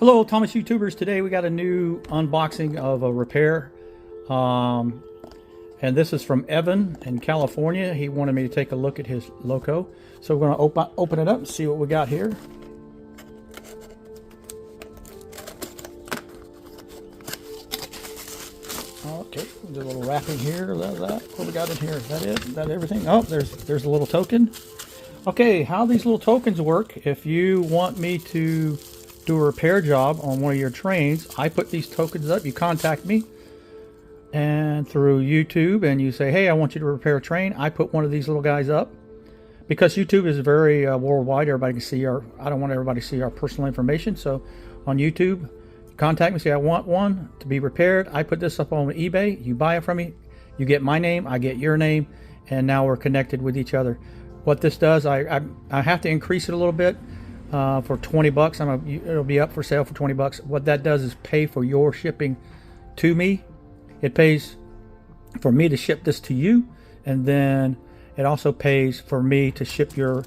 Hello Thomas YouTubers. Today we got a new unboxing of a repair, and this is from Evan in California. He wanted me to take a look at his loco, so we're going to open it up and see what we got here. Okay, there's a little wrapping here. What we got in here? Is that it? Is that everything? Oh, there's a little token. Okay, how these little tokens work: if you want me to do a repair job on one of your trains, I put these tokens up. You contact me and through YouTube and you say, hey, I want you to repair a train. I put one of these little guys up because YouTube is very worldwide. Everybody can see I don't want everybody to see our personal information. So on YouTube, contact me, say I want one to be repaired. I put this up on eBay. You buy it from me. You get my name, I get your name, and now we're connected with each other. What this does, I have to increase it a little bit. For 20 bucks. It'll be up for sale for 20 bucks. What that does is pay for your shipping to me. It pays for me to ship this to you, and then it also pays for me to ship your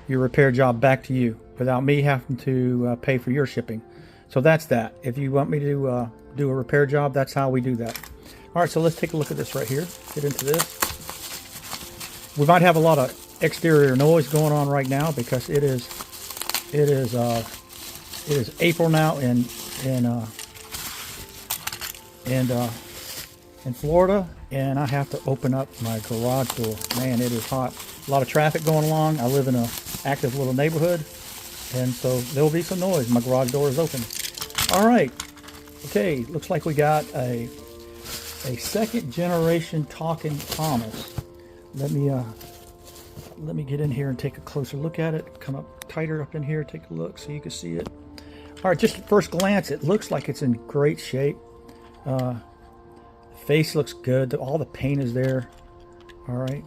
repair job back to you without me having to pay for your shipping. So that's that. If you want me to do a repair job, that's how we do that. All right, so let's take a look at this right here. Get into this. We might have a lot of exterior noise going on right now because it is April now in Florida, and I have to open up my garage door. Man, it is hot. A lot of traffic going along. I live in an active little neighborhood, and so there will be some noise. My garage door is open. All right. Okay, looks like we got a second generation talking Thomas. Let me get in here and take a closer look at it. Come up tighter up in here, take a look so you can see it. All right, just at first glance, it looks like it's in great shape. The face looks good. All the paint is there. All right.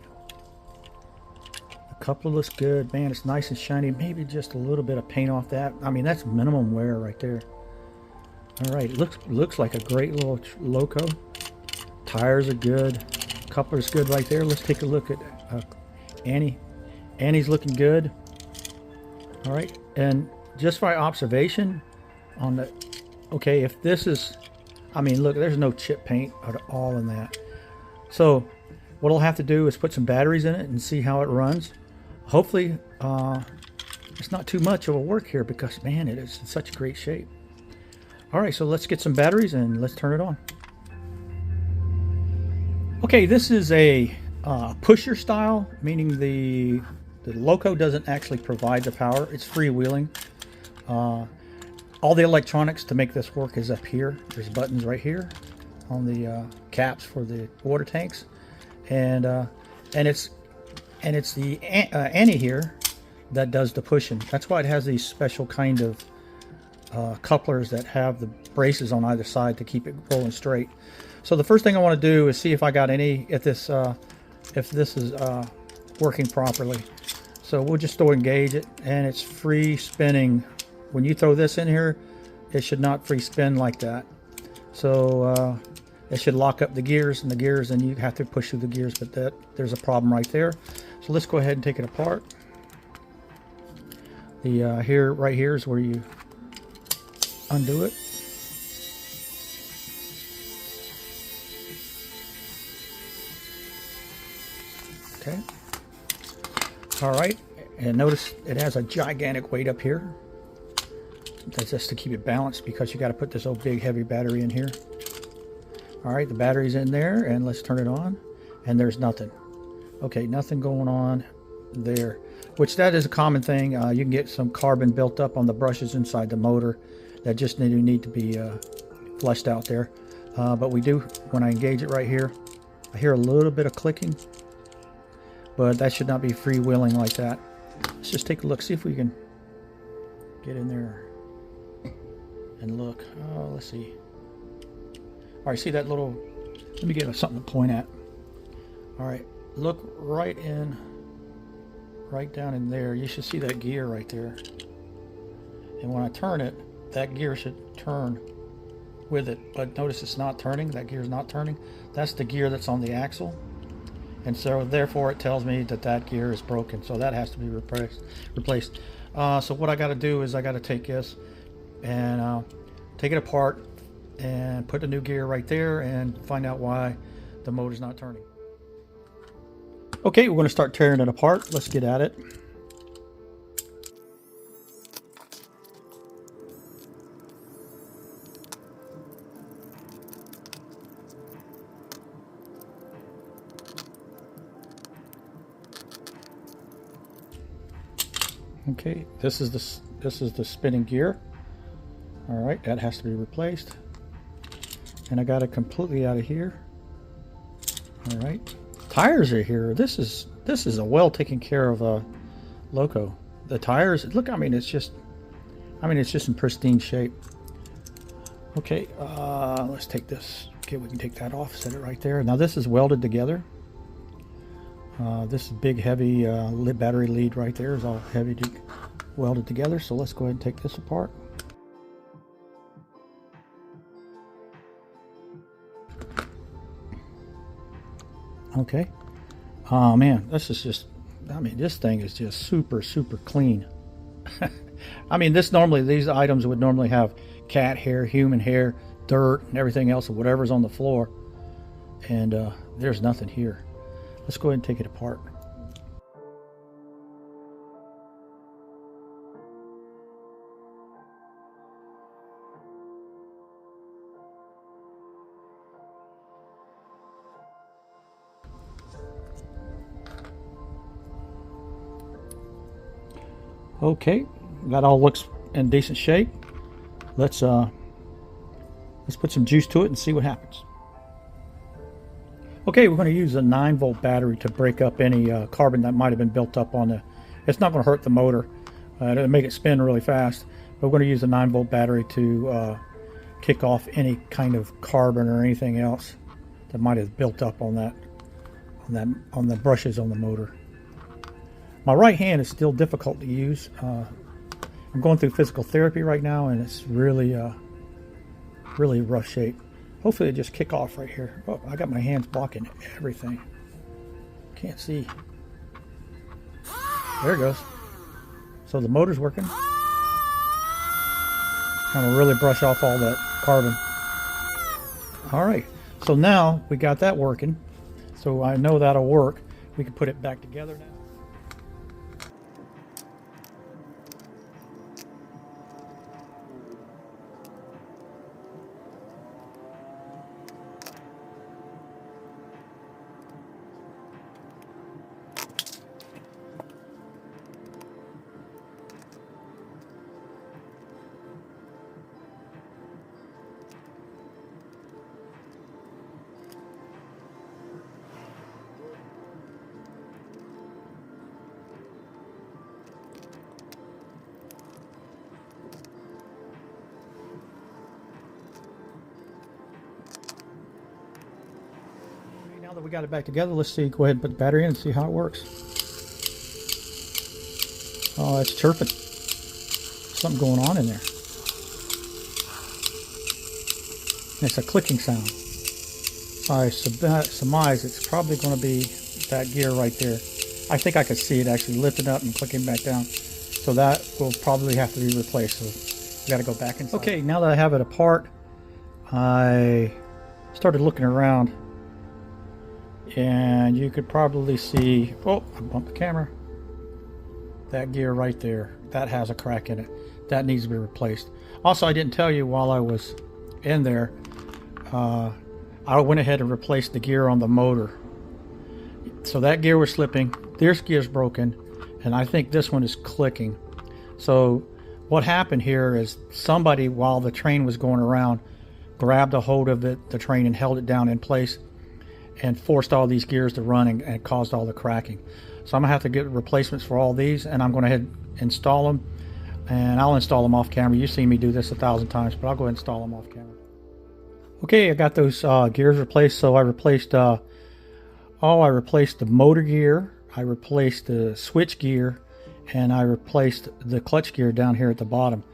The coupler looks good. Man, it's nice and shiny. Maybe just a little bit of paint off that. I mean, that's minimum wear right there. All right, looks like a great little loco. Tires are good. Coupler's good right there. Let's take a look at Annie. Annie's looking good. All right, and just by observation on the, okay, if this is, I mean, look, there's no chip paint at all in that. So what I'll have to do is put some batteries in it and see how it runs. Hopefully it's not too much of a work here because, man, it is in such great shape. All right, so let's get some batteries and let's turn it on. Okay, this is a pusher style, meaning the loco doesn't actually provide the power. It's freewheeling. All the electronics to make this work is up here. There's buttons right here on the caps for the water tanks, and it's the Annie here that does the pushing. That's why it has these special kind of couplers that have the braces on either side to keep it rolling straight. So the first thing I want to do is see if I got if this is working properly. So we'll just engage it, and it's free spinning. When you throw this in here, it should not free spin like that. So it should lock up the gears, and you have to push through the gears, but there's a problem right there. So let's go ahead and take it apart. Right here is where you undo it. Okay. All right, and notice it has a gigantic weight up here. That's just to keep it balanced because you got to put this old big heavy battery in here. All right, the battery's in there, and let's turn it on, and there's nothing. Okay, nothing going on there, which that is a common thing. You can get some carbon built up on the brushes inside the motor that just need to be flushed out there. But we do, when I engage it right here, I hear a little bit of clicking. But that should not be freewheeling like that. Let's just take a look, see if we can get in there and look. Oh, let's see. All right, see that little, let me get something to point at. All right, look right down in there. You should see that gear right there. And when I turn it, that gear should turn with it. But notice it's not turning. That gear is not turning. That's the gear that's on the axle. And so therefore it tells me that gear is broken, so that has to be replaced. So what I got to do is I got to take this and take it apart and put the new gear right there and find out why the motor's not turning. Okay, we're going to start tearing it apart. Let's get at it. Okay, this is the spinning gear. All right, that has to be replaced. And I got it completely out of here. All right, tires are here. This is a well taken care of loco. The tires, look, I mean it's just in pristine shape. Okay, let's take this. Okay, we can take that off, set it right there. Now this is welded together. This big heavy battery lead right there is all heavy welded together. So let's go ahead and take this apart. Okay. Oh man, this is just, I mean, this thing is just super clean. I mean, these items would normally have cat hair, human hair, dirt, and everything else, or whatever's on the floor. And there's nothing here. Let's go ahead and take it apart. Okay, that all looks in decent shape. Let's put some juice to it and see what happens. Okay, we're going to use a 9-volt battery to break up any carbon that might have been built up on the. It's not going to hurt the motor. It'll make it spin really fast. But we're going to use a 9-volt battery to kick off any kind of carbon or anything else that might have built up on the brushes on the motor. My right hand is still difficult to use. I'm going through physical therapy right now, and it's really rough shape. Hopefully it just kick off right here. Oh, I got my hands blocking everything. Can't see. There it goes. So the motor's working. Kind of really brush off all that carbon. All right. So now we got that working. So I know that'll work. We can put it back together now. Now that we got it back together, let's see. Go ahead and put the battery in and see how it works. Oh, it's chirping. Something going on in there. It's a clicking sound. I surmise it's probably going to be that gear right there. I think I could see it actually lifting up and clicking back down. So that will probably have to be replaced. So we got to go back inside. Okay, now that I have it apart, I started looking around. And you could probably see, oh, I bumped the camera. That gear right there, that has a crack in it. That needs to be replaced. Also, I didn't tell you while I was in there, I went ahead and replaced the gear on the motor. So that gear was slipping, this gear's broken, and I think this one is clicking. So what happened here is somebody, while the train was going around, grabbed a hold of the train and held it down in place and forced all these gears to run and caused all the cracking. So I'm gonna have to get replacements for all these, and I'm gonna head install them, and I'll install them off camera. You've seen me do this 1,000 times, but I'll go ahead and install them off camera. Okay, I got those gears replaced. So I replaced the motor gear, I replaced the switch gear, and I replaced the clutch gear down here at the bottom.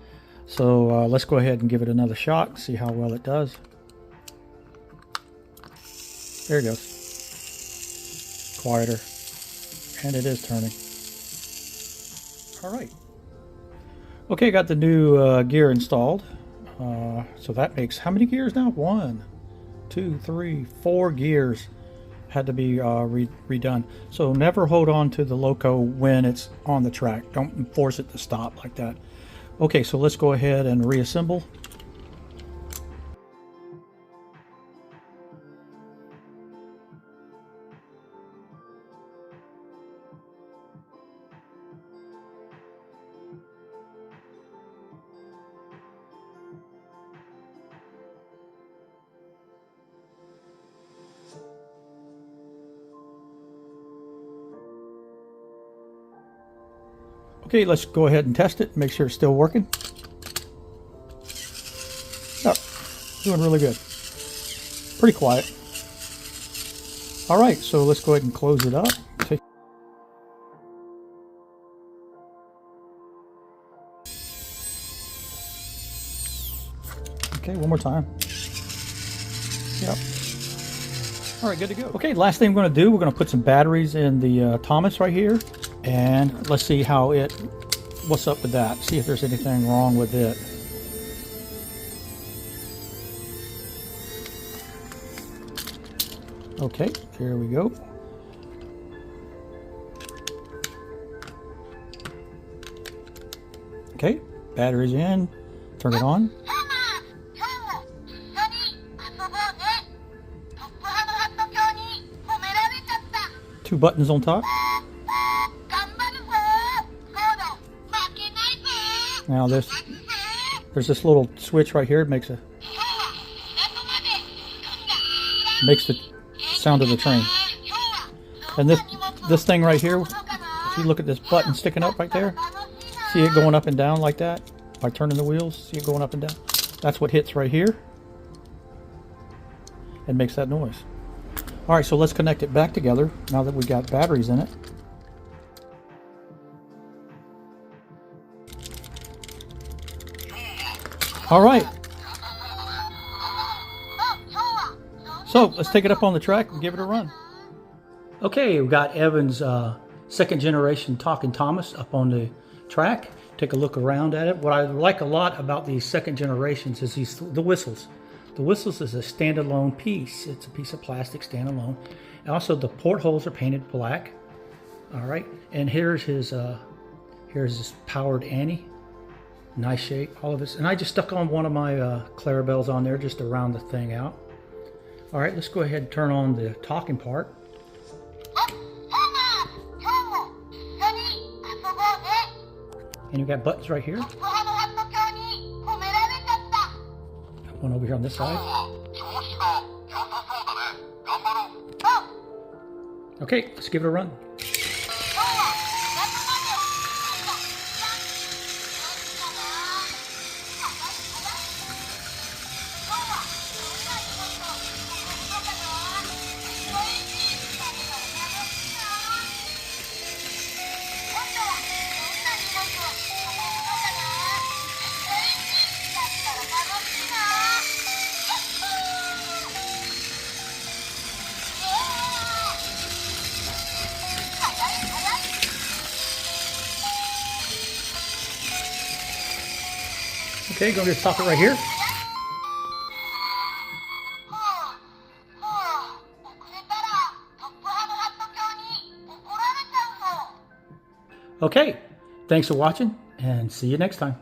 So let's go ahead and give it another shot, see how well it does. There it goes. Quieter. And it is turning. All right. Okay, got the new gear installed. So that makes how many gears now? 1, 2, 3, 4 gears had to be redone. So never hold on to the loco when it's on the track. Don't force it to stop like that. Okay, so let's go ahead and reassemble. Okay, let's go ahead and test it, make sure it's still working. Oh, doing really good. Pretty quiet. All right, so let's go ahead and close it up. Okay, one more time. Yep. All right, good to go. Okay, last thing we're going to do, we're going to put some batteries in the Thomas right here, and let's see what's up with that. See if there's anything wrong with it. Okay, there we go. Okay, batteries in. Turn it on. 2 buttons on top. Now there's this little switch right here. It makes the sound of the train. And this thing right here, if you look at this button sticking up right there, see it going up and down like that by turning the wheels. See it going up and down. That's what hits right here and makes that noise. All right, so let's connect it back together now that we got batteries in it. All right. So let's take it up on the track and give it a run. Okay, we got Evan's second generation Talking Thomas up on the track. Take a look around at it. What I like a lot about these second generations is the whistles. The whistles is a standalone piece. It's a piece of plastic standalone. And also the portholes are painted black. All right, and here's his powered Annie. Nice shape, all of this. And I just stuck on one of my Clarabelles on there just to round the thing out. All right, let's go ahead and turn on the talking part. And you got buttons right here. One over here on this side. Okay, let's give it a run. Okay, go to the socket right here. Okay, thanks for watching and see you next time.